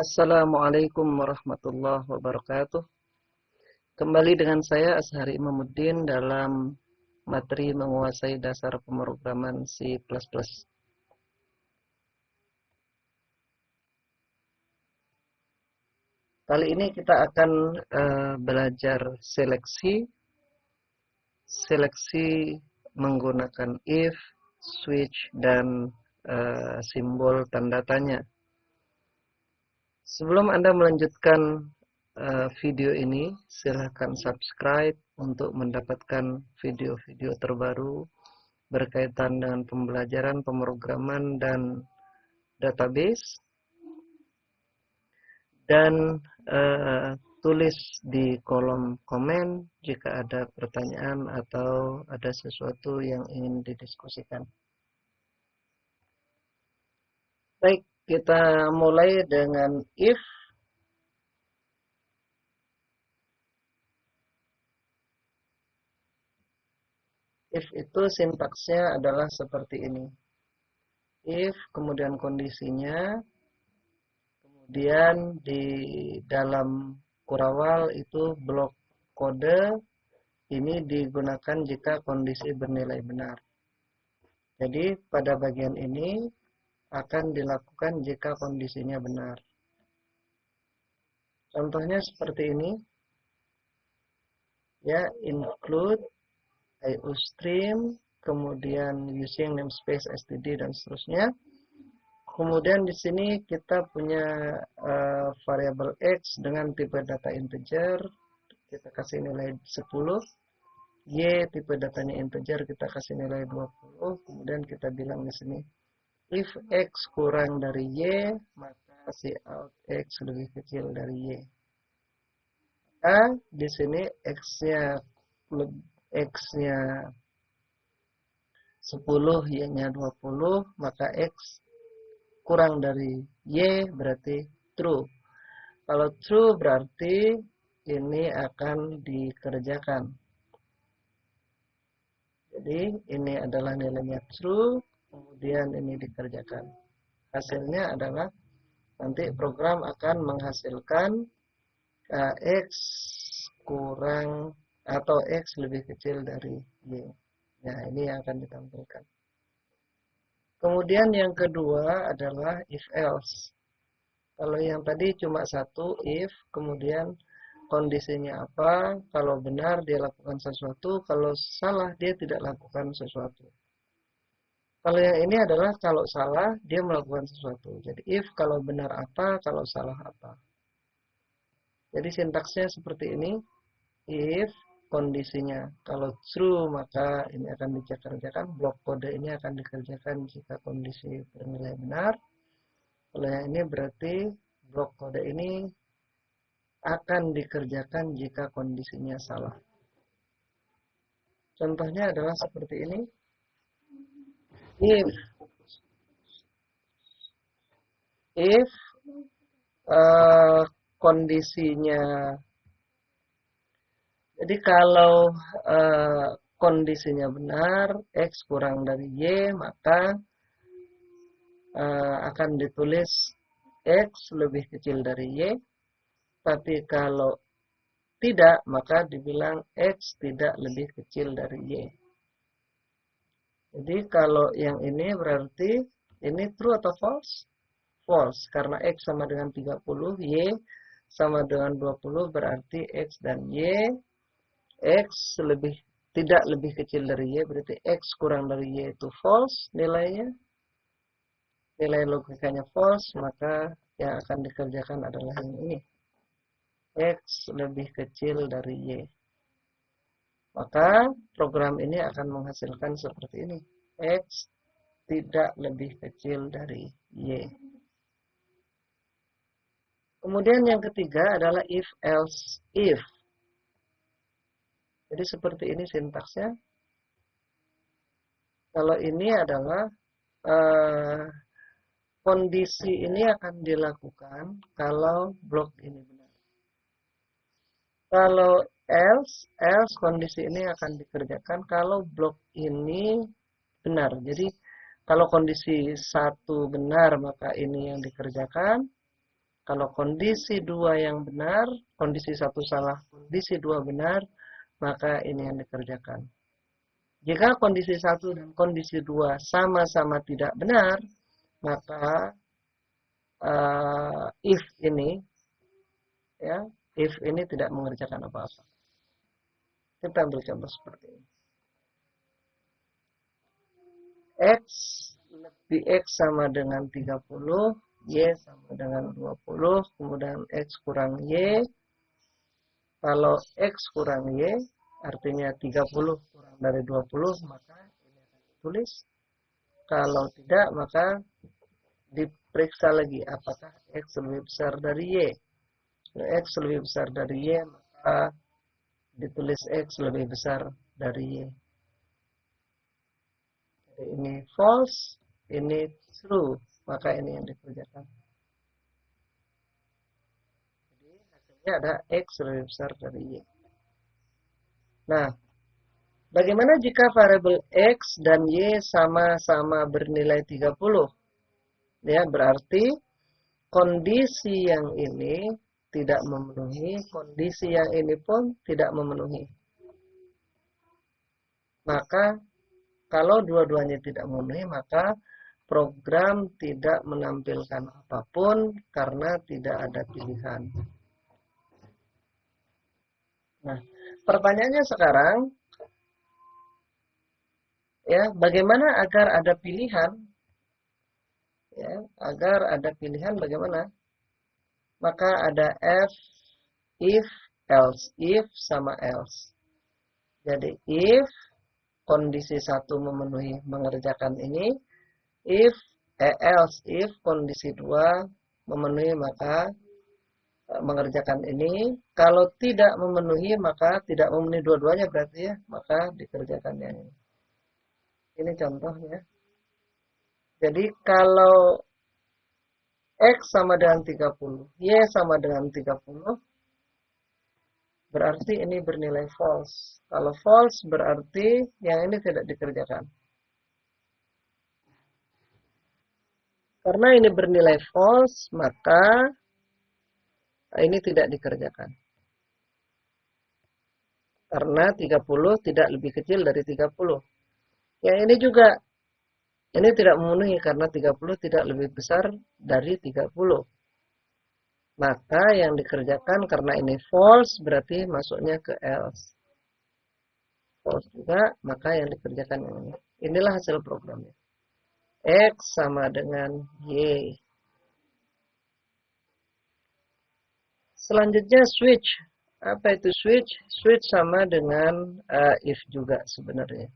Assalamualaikum warahmatullahi wabarakatuh. Kembali dengan saya Azhari Imamuddin dalam materi menguasai dasar pemrograman C++. Kali ini kita akan belajar seleksi menggunakan if, switch, dan simbol tanda tanya. Sebelum Anda melanjutkan video ini, silahkan subscribe untuk mendapatkan video-video terbaru berkaitan dengan pembelajaran pemrograman dan database. Dan tulis di kolom komen jika ada pertanyaan atau ada sesuatu yang ingin didiskusikan. Baik, kita mulai dengan if. If itu sintaksnya adalah seperti ini. If, kemudian kondisinya, kemudian di dalam kurawal itu blok kode ini digunakan jika kondisi bernilai benar. Jadi pada bagian ini akan dilakukan jika kondisinya benar. Contohnya seperti ini. Ya, include iostream, kemudian using namespace std dan seterusnya. Kemudian di sini kita punya variabel x dengan tipe data integer, kita kasih nilai 10. Y tipe datanya integer, kita kasih nilai 20. Kemudian kita bilang di sini if x kurang dari y, maka cout x lebih kecil dari y. Maka di sini x-nya 10, y-nya 20, maka x kurang dari y berarti true. Kalau true berarti ini akan dikerjakan. Jadi ini adalah nilainya true, kemudian ini dikerjakan. Hasilnya adalah nanti program akan menghasilkan x kurang atau x lebih kecil dari y. Nah, ini yang akan ditampilkan. Kemudian yang kedua adalah if else. Kalau yang tadi cuma satu if, kemudian kondisinya apa? Kalau benar dia lakukan sesuatu, kalau salah dia tidak lakukan sesuatu. Kalau yang ini adalah kalau salah dia melakukan sesuatu. Jadi if kalau benar apa, kalau salah apa. Jadi sintaksnya seperti ini. If kondisinya kalau true maka ini akan dikerjakan, blok kode ini akan dikerjakan jika kondisi bernilai benar. Kalau yang ini berarti blok kode ini akan dikerjakan jika kondisinya salah. Contohnya adalah seperti ini. If kondisinya, jadi kalau kondisinya benar, x kurang dari y, maka akan ditulis x lebih kecil dari y. Tapi kalau tidak, maka dibilang x tidak lebih kecil dari y. Jadi kalau yang ini berarti ini true atau false? False, karena x sama dengan 30, y sama dengan 20, berarti x dan y, x tidak lebih kecil dari y, berarti x kurang dari y itu false nilainya. Nilai logikanya false, maka yang akan dikerjakan adalah yang ini. X lebih kecil dari y. Maka program ini akan menghasilkan seperti ini. X tidak lebih kecil dari y. Kemudian yang ketiga adalah if else if. Jadi seperti ini sintaksnya. Kalau ini adalah kondisi ini akan dilakukan kalau blok ini benar. Kalau else kondisi ini akan dikerjakan kalau blok ini benar. Jadi kalau kondisi 1 benar maka ini yang dikerjakan. Kalau kondisi 2 yang benar, kondisi 1 salah, kondisi 2 benar, maka ini yang dikerjakan. Jika kondisi 1 dan kondisi 2 sama-sama tidak benar, maka if ini tidak mengerjakan apa-apa. Kita ambil contoh seperti ini. X lebih X sama dengan 30, Y sama dengan 20, kemudian X kurang Y. Kalau X kurang Y, artinya 30 kurang dari 20, maka ini akan ditulis. Kalau tidak, maka diperiksa lagi apakah X lebih besar dari Y. Kalau X lebih besar dari Y, maka ditulis X lebih besar dari Y. Jadi ini false, ini true, maka ini yang dikerjakan. Jadi hasilnya ada X lebih besar dari Y. Nah, bagaimana jika variabel X dan Y sama-sama bernilai 30? Ya, berarti kondisi yang ini tidak memenuhi, kondisi yang ini pun tidak memenuhi. Maka kalau dua-duanya tidak memenuhi, maka program tidak menampilkan apapun karena tidak ada pilihan. Nah, pertanyaannya sekarang, ya, bagaimana agar ada pilihan? Ya, agar ada pilihan bagaimana? Maka ada if, else. If sama else. Jadi if kondisi 1 memenuhi mengerjakan ini, else if kondisi 2 memenuhi maka mengerjakan ini. Kalau tidak memenuhi maka tidak memenuhi dua-duanya berarti ya, maka dikerjakan yang ini. Ini contohnya. Jadi kalau X sama dengan 30, Y sama dengan 30, berarti ini bernilai false. Kalau false berarti yang ini tidak dikerjakan. Karena ini bernilai false, maka ini tidak dikerjakan. Karena 30 tidak lebih kecil dari 30. Yang ini juga, ini tidak memenuhi karena 30 tidak lebih besar dari 30. Maka yang dikerjakan karena ini false berarti masuknya ke else. False juga, maka yang dikerjakan yang ini. Inilah hasil programnya. X sama dengan Y. Selanjutnya switch. Apa itu switch? Switch sama dengan if juga sebenarnya.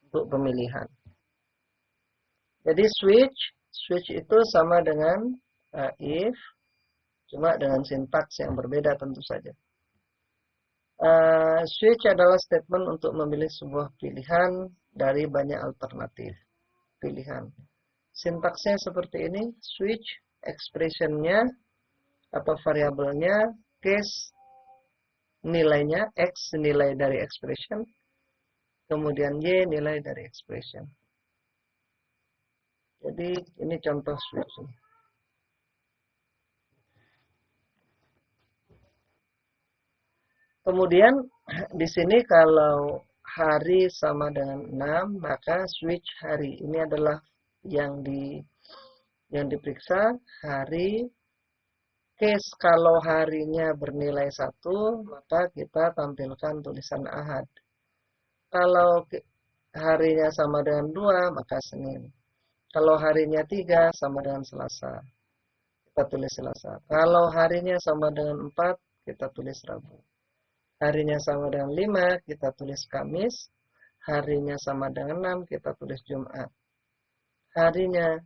Untuk pemilihan. Jadi switch itu sama dengan if, cuma dengan sintaks yang berbeda tentu saja. Switch adalah statement untuk memilih sebuah pilihan dari banyak alternatif pilihan. Sintaksnya seperti ini, switch, expressionnya atau variabelnya, case nilainya, X nilai dari expression, kemudian Y nilai dari expression. Jadi ini contoh switch. Kemudian di sini kalau hari sama dengan 6, maka switch hari. Ini adalah yang diperiksa hari. Case kalau harinya bernilai 1, maka kita tampilkan tulisan Ahad. Kalau harinya sama dengan 2, maka Senin. Kalau harinya 3, sama dengan Selasa. Kita tulis Selasa. Kalau harinya sama dengan 4, kita tulis Rabu. Harinya sama dengan 5, kita tulis Kamis. Harinya sama dengan 6, kita tulis Jumat. Harinya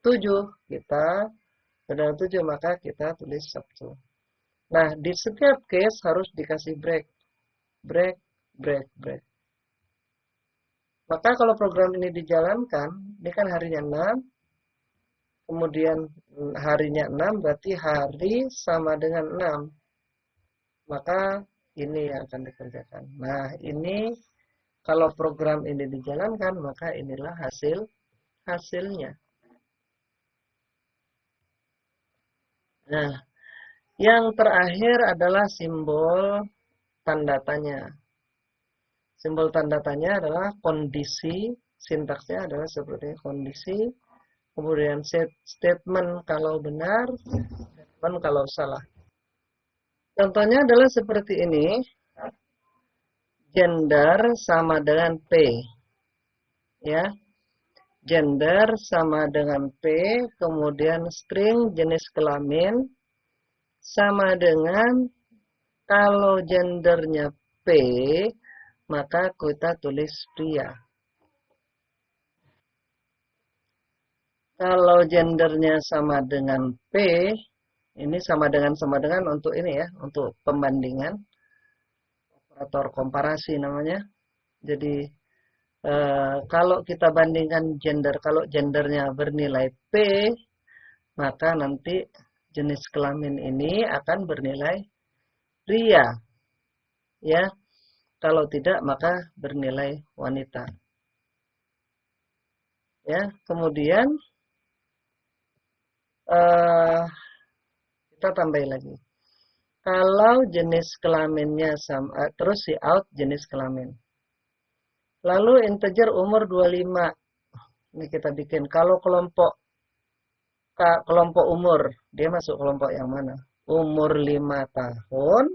7, kita dengan 7, maka kita tulis Sabtu. Nah, di setiap case harus dikasih break. Break, break, break. Maka kalau program ini dijalankan, ini kan harinya 6, kemudian harinya 6, berarti hari sama dengan 6. Maka ini yang akan dikerjakan. Nah, ini kalau program ini dijalankan, maka inilah hasilnya. Nah, yang terakhir adalah simbol tanda tanya. Simbol tanda tanya adalah kondisi, sintaksnya adalah seperti kondisi, kemudian statement kalau benar, statement kalau salah. Contohnya adalah seperti ini, gender sama dengan P, ya. Gender sama dengan P, kemudian string jenis kelamin sama dengan kalau gendernya P, maka kita tulis pria. Kalau gendernya sama dengan P, ini sama dengan untuk ini ya, untuk pembandingan, operator komparasi namanya. Jadi kalau kita bandingkan gender, kalau gendernya bernilai P, maka nanti jenis kelamin ini akan bernilai pria. Ya, kalau tidak maka bernilai wanita. Ya, kemudian kita tambah lagi. Kalau jenis kelaminnya sama, terus si out jenis kelamin. Lalu integer umur 25. Ini kita bikin. Kalau kelompok umur, dia masuk kelompok yang mana? Umur 5 tahun.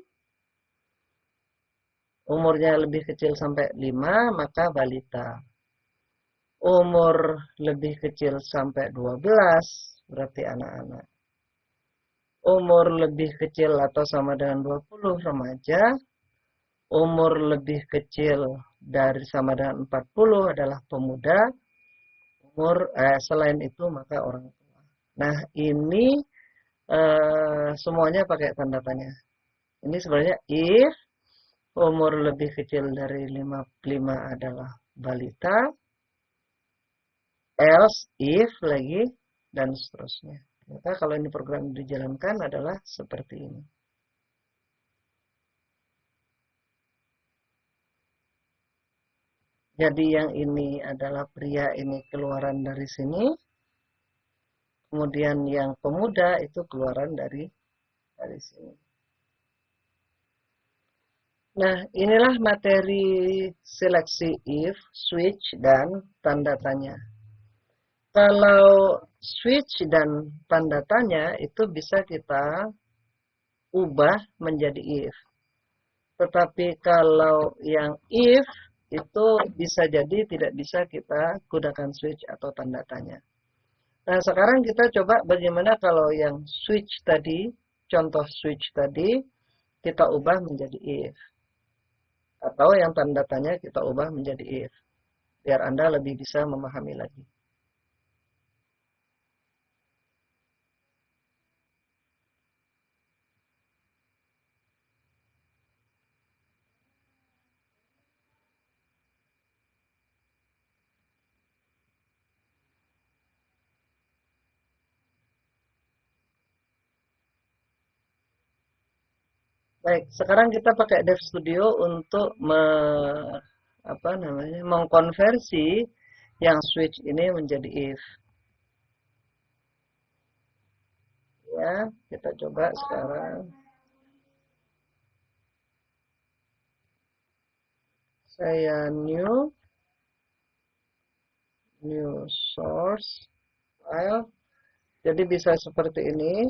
Umurnya lebih kecil sampai 5, maka balita. Umur lebih kecil sampai 12, berarti anak-anak. Umur lebih kecil atau sama dengan 20, remaja. Umur lebih kecil dari sama dengan 40 adalah pemuda. Selain itu maka orang tua. Nah, ini semuanya pakai tanda tanya. Ini sebenarnya if umur lebih kecil dari 55 adalah balita, else if lagi, dan seterusnya. Maka kalau ini program dijalankan adalah seperti ini. Jadi yang ini adalah pria, ini keluaran dari sini. Kemudian yang pemuda itu keluaran dari sini. Nah, inilah materi seleksi if, switch, dan tanda tanya. Kalau switch dan tanda tanya itu bisa kita ubah menjadi if. Tetapi kalau yang if itu bisa jadi tidak bisa kita gunakan switch atau tanda tanya. Nah, sekarang kita coba bagaimana kalau yang switch tadi, contoh switch tadi, kita ubah menjadi if. Atau yang tanda tanya kita ubah menjadi if. Biar Anda lebih bisa memahami lagi. Baik, sekarang kita pakai Dev Studio untuk mengkonversi yang switch ini menjadi if. Ya, kita coba sekarang. Saya new source file. Jadi bisa seperti ini.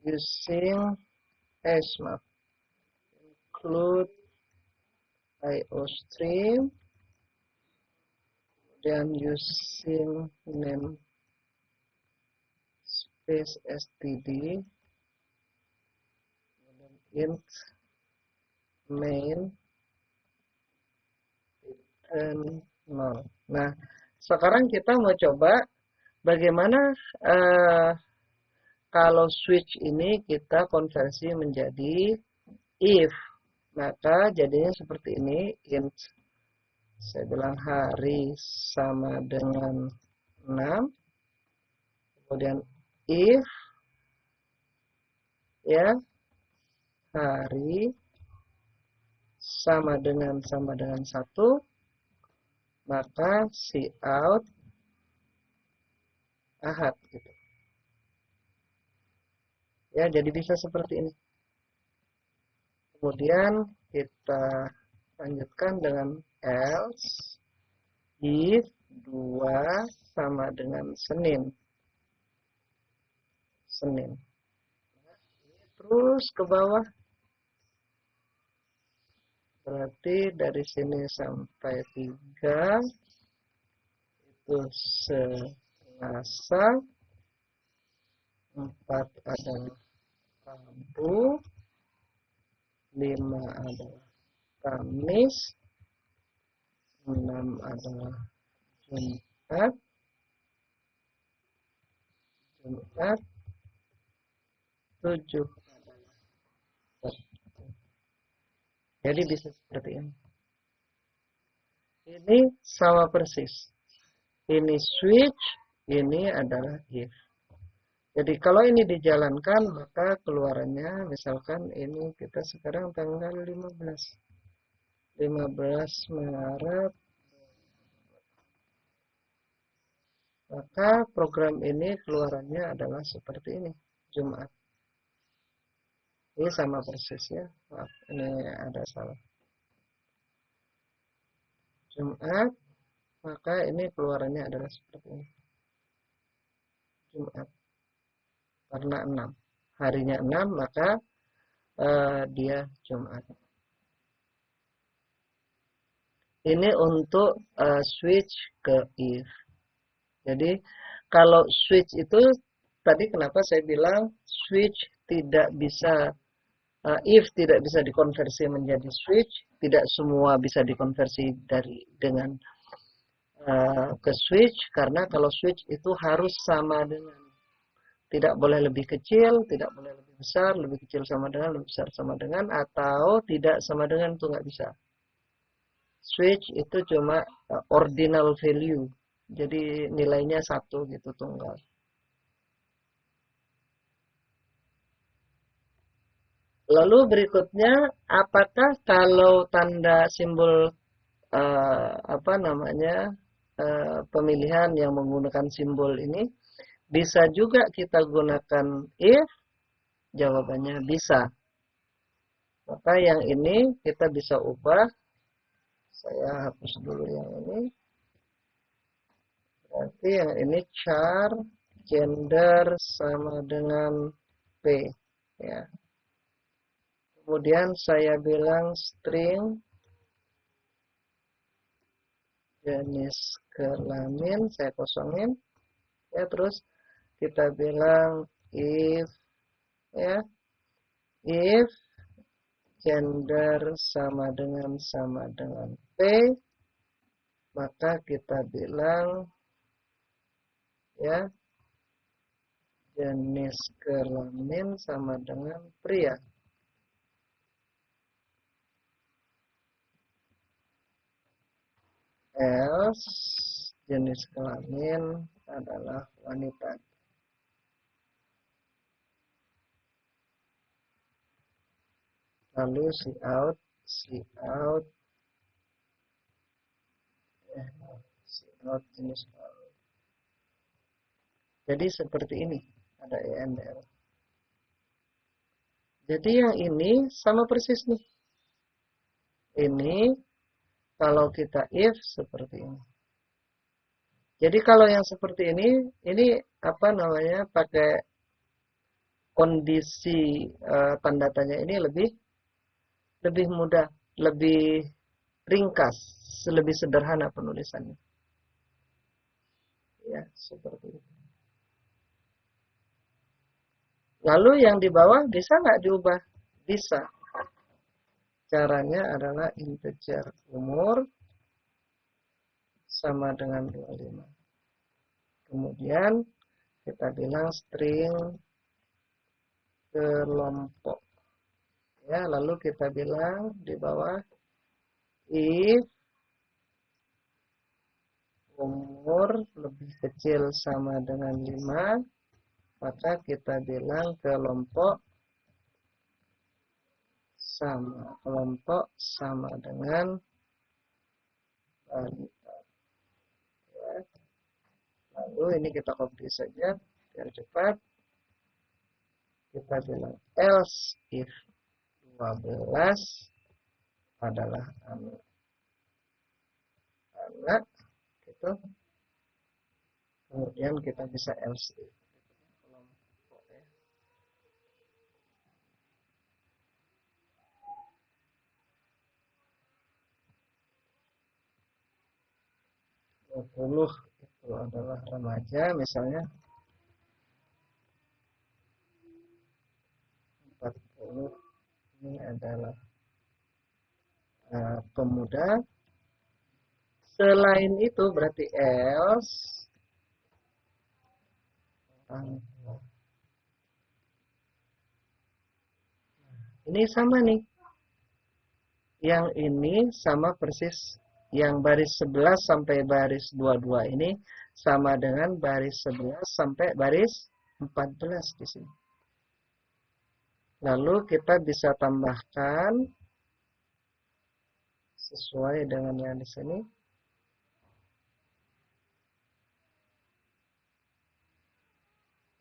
Using include IOStream, dan using name space std, dan int main return 0. Nah, sekarang kita mau coba bagaimana kalau switch ini kita konversi menjadi if. Maka jadinya seperti ini, int, saya bilang hari sama dengan 6. Kemudian if, ya, hari sama dengan 1, maka si out Ahad gitu. Ya, jadi bisa seperti ini. Kemudian kita lanjutkan dengan else if 2 sama dengan Senin. Terus ke bawah. Berarti dari sini sampai 3 itu Selasa, 4 adalah Rabu, 5 adalah Kamis, 6 adalah Jumat, 7 adalah Sabtu. Jadi bisa seperti ini. Ini sama persis. Ini switch, ini adalah if. Jadi kalau ini dijalankan, maka keluarannya misalkan ini kita sekarang tanggal 15 Maret. Maka program ini keluarannya adalah seperti ini, Jumat. Ini sama persis ya. Maaf, ini ada salah. Jumat, maka ini keluarannya adalah seperti ini. Jumat. Karena 6. Harinya 6, maka dia Jumat. Ini untuk switch ke if. Jadi kalau switch itu tadi kenapa saya bilang switch tidak bisa if tidak bisa dikonversi menjadi switch, tidak semua bisa dikonversi dengan ke switch karena kalau switch itu harus sama dengan tidak boleh lebih kecil, tidak boleh lebih besar, lebih kecil sama dengan, lebih besar sama dengan, atau tidak sama dengan itu nggak bisa. Switch itu cuma ordinal value. Jadi nilainya 1 gitu tunggal. Lalu berikutnya, apakah kalau tanda simbol pemilihan yang menggunakan simbol ini bisa juga kita gunakan if? Jawabannya bisa. Maka yang ini kita bisa ubah. Saya hapus dulu yang ini. Berarti yang ini char gender sama dengan P. Ya. Kemudian saya bilang string jenis kelamin, saya kosongin. Ya, terus kita bilang if ya, if gender sama dengan P, maka kita bilang ya jenis kelamin sama dengan pria. Else jenis kelamin adalah wanita. Lalu cout jenis kelamin. Jadi seperti ini ada ENDL. Jadi yang ini sama persis nih. Ini kalau kita if seperti ini. Jadi kalau yang seperti ini apa namanya pakai kondisi tanda tanya ini lebih mudah, lebih ringkas, lebih sederhana penulisannya. Ya, seperti itu. Lalu yang di bawah bisa nggak diubah? Bisa. Caranya adalah integer umur sama dengan 25. Kemudian kita bilang string kelompok. Ya, lalu kita bilang di bawah if umur lebih kecil sama dengan 5, maka kita bilang kelompok sama dengan wanita. Ya. Lalu ini kita copy saja biar cepat. kita bilang else if 12 adalah anak gitu. Kemudian kita bisa else if. Puluh itu adalah remaja, misalnya 40 ini adalah pemuda. Selain itu berarti else ini sama nih. Yang ini sama persis. Yang baris 11 sampai baris 22 ini sama dengan baris 11 sampai baris 14 di sini. Lalu kita bisa tambahkan sesuai dengan yang di sini.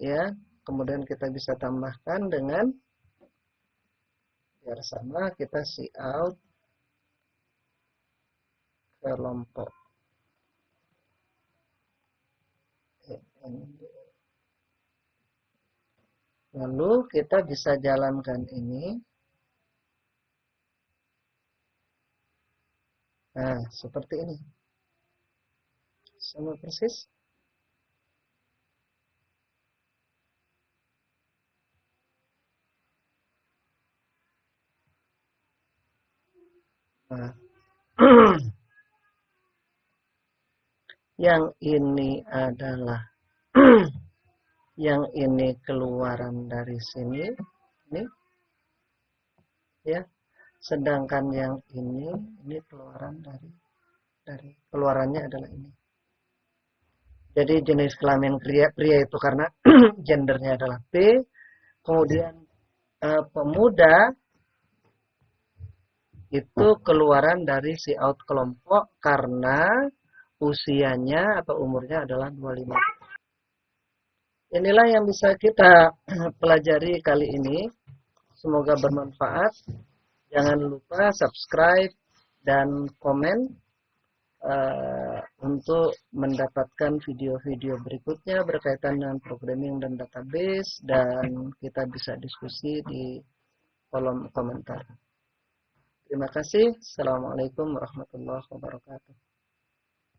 Ya, kemudian kita bisa tambahkan dengan biar sama, kita cout kelompok. Lalu kita bisa jalankan ini. Nah, seperti ini. Sama persis. Nah. Yang ini adalah yang ini keluaran dari sini, ini ya. Sedangkan yang ini keluaran dari keluarannya adalah ini. Jadi jenis kelamin pria itu karena gendernya adalah P. Kemudian pemuda itu keluaran dari si out kelompok karena usianya atau umurnya adalah 25. Inilah yang bisa kita pelajari kali ini. Semoga bermanfaat. Jangan lupa subscribe dan komen untuk mendapatkan video-video berikutnya berkaitan dengan programming dan database, dan kita bisa diskusi di kolom komentar. Terima kasih. Assalamualaikum warahmatullahi wabarakatuh.